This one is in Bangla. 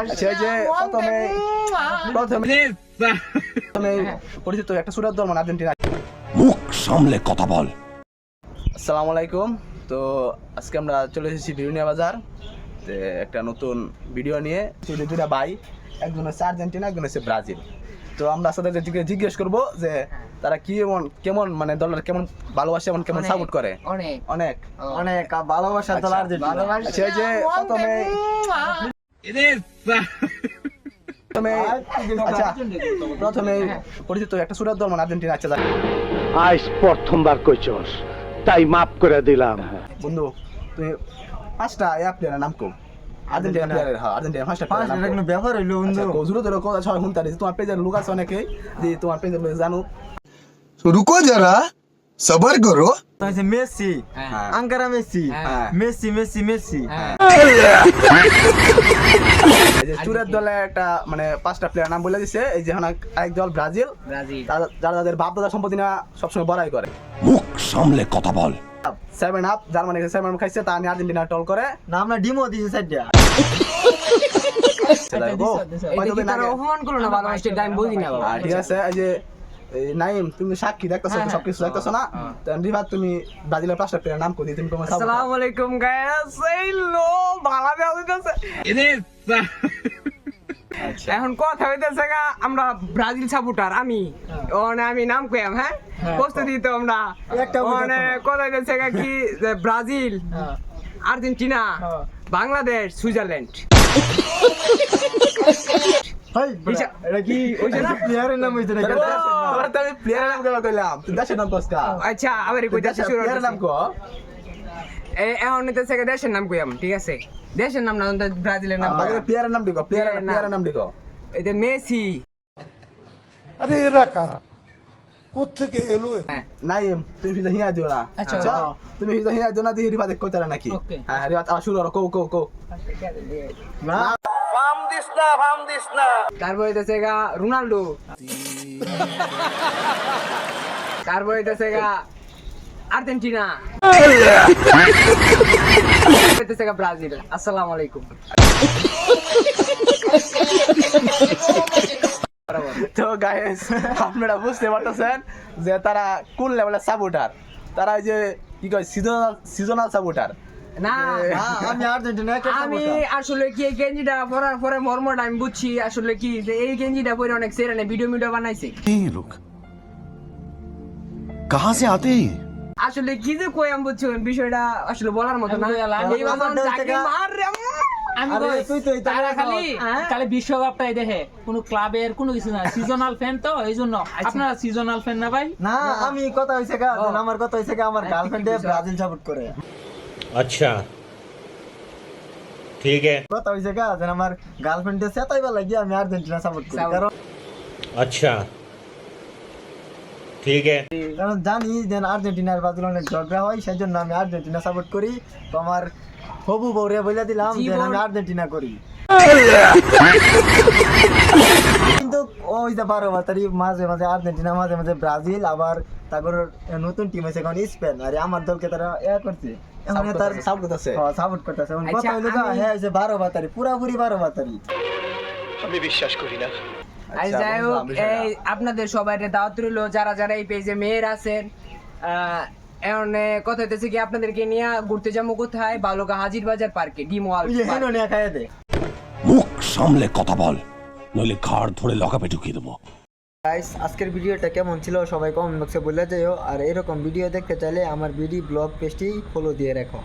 আচ্ছা, এই যে প্রথমে পরিচিত একটা সুরাত দল মানে আর্জেন্টিনা। মুখ সামলে কথা বল। আসসালামু আলাইকুম। তো আজকে আমরা চলে এসেছি বিরুনিয়া বাজার একটা নতুন ভিডিও নিয়ে। দুইটা ভাই, একজন হচ্ছে আর্জেন্টিনা, একজন হচ্ছে ব্রাজিল। তো আমরা তাদের জিজ্ঞেস করবো যে তারা কি কেমন মানে দলের কেমন ভালোবাসে, এমন কেমন সাপোর্ট করে। অনেক অনেক অনেক ভালোবাসার দল আর্জেন্টিনা। আচ্ছা, এই যে প্রথমে পরিচিত একটা সুরাত দল মানে আর্জেন্টিনা। আচ্ছা আজ প্রথমবার কইছস, তাই মাফ করে দিলাম। বন্ধু, তুমি পাঁচটা প্লেয়ারের নাম কো আর্জেন্টিনা প্লেয়ারের। হ্যাঁ, আর্জেন্টিনা পাঁচটা প্লেয়ারের নাম ব্যাপার হইলো বন্ধু। কোজুরো তো কথা ছয় হুনতারি তোমার পেজের লোক আছে অনেকে যে তোমার পেজের লোক জানো। रुको जरा सबर करो। তাইছে Messi, Ankara Messi, Messi Messi Messi. এই যে চুরের দলে একটা মানে পাঁচটা প্লেয়ার নাম বলে দিছে। এই যে এক দল ব্রাজিল, যারা তাদের বাপ দাদা সম্পত্তি না সবসময় বড়াই করে। মুখ সামলে কথা বল। 7 আপ জার্মানি 7 আপ খাইছে, তা নিয়ে আর্জেন্টিনা টল করে। না আমরা ডিমো দিছি সাইডা। অপমান করলো না ভালোবাসতে, আমি বুঝি না বাবা। ঠিক আছে, এই যে নাইম, তুমি সাক্ষী দেখতেছো, সবকিছু দেখতেছো না? রিভার, তুমি ব্রাজিলের পাঁচটা প্লেয়ার নাম কই তুমি তোমার। আসসালামু আলাইকুম গাইস, এই লো বাংলাদেশ হইতাছে। এখন কথা হইতেছে গা, আমরা ব্রাজিল সাপোর্টার। আমি আমি নাম কইম। হ্যাঁ, প্রস্তুতি তো আমরা মানে কথা হইতেছে গা কি যে ব্রাজিল, আর্জেন্টিনা, বাংলাদেশ, সুইজারল্যান্ড। আচ্ছা, আবার দেশের নাম কইম। ঠিক আছে, দেশের নাম না, ব্রাজিলের নাম। প্লেয়ারের নাম দিগো, প্লেয়ারের নাম দিগো। এই যে মেসি। अरे एरा कारा কোত্থেকে এলো? নাইম, তুমি ফিজা হিয়া দিও না। আচ্ছা, তুমি ফিজা হিয়া দিও না, দিয়ে রিভার দেখ কইতারা নাকি? হ্যাঁ, রিভার শুরু করো, কো না ফাম দিস না। তারপর হইতেছে গা রোনাল্ডো। তারপর হইতেছে গা আর্জেন্টিনা। হইতেছে গা ব্রাজিল। আসসালামু আলাইকুম। তো গাইস, আপনারা বুঝতে পারতেছেন যে তারা কোন লেভেলের সাপোর্টার। তারা এই যে কি কয় সিজনাল সাপোর্টার। না, আমি আর্জেন্টিনা। আমি আসলে কি এই গেঞ্জিটা পরার পরে মর্মটা আমি বুঝছি আসলে কি যে এই গেঞ্জিটা পরে অনেক সেরানে ভিডিও বানাইছে। ये लोग कहाँ से आते हैं? আসলে কি যে কই আমি বুঝছি বিষয়টা আসলে বলার মতো না। এই বাজান চাকরি মার রে। আমি তারা খালি বিশ্বকাপটাই দেখে, কোন ক্লাবের কোনো কিছু না। সিজনাল ফ্যান তো, এই জন্য। আপনারা সিজনাল ফ্যান না ভাই? না, আমি কথা হইছে গা, আমার কথা হইছে গা, আমার গার্লফ্রেন্ড ব্রাজিল সাপোর্ট করে। अच्छा ठीक है। কথা হইছে গা, আমার গার্লফ্রেন্ড সেটাইবা লাগি আমি আর্জেন্টিনা সাপোর্ট করি। কারণ अच्छा ठीक है, কারণ জানি যে আর্জেন্টিনার ব্রাজিল অনেক ঝগড়া হয়, সেজন্য আমি আর্জেন্টিনা সাপোর্ট করি। তো আমার হবু বউরে বলে দিলাম যে আমি আর্জেন্টিনা করি। কিন্তু ওই যে 12 তারিখ মাঝে মাঝে আর্জেন্টিনা, মাঝে মাঝে ব্রাজিল, আবার তারপর নতুন টিম আছে এখন স্পেন। আর আমার দলকে তারা করছে, এখন তার সাপোর্ট করতেছে। কথা হইলো হ্যাঁ, 12 তারিখ পুরাপুরি 12 তারিখ। আমি বিশ্বাস করি না। যাই হোক, এই আপনাদের সবাই দাওয়াত রইল, যারা যারা এই পেজে মেয়ের আছেন। এখন কথা হইতেছে কি আপনাদেরকে নিয়ে ঘুরতে যাবো কোথায়, বালুকা হাজির বাজার পার্কে, ডি মল। মুখ সামলে কথা বল, নইলে ঘাড় ধরে লকাপে ঢুকিয়ে দেবো। গাইস, আজকের ভিডিওটা কেমন ছিল সবাই কমেন্ট বক্সে বলে যাও। আর এরকম ভিডিও দেখতে চাইলে আমার বিডি ব্লগ পেজটি ফলো দিয়ে রাখো।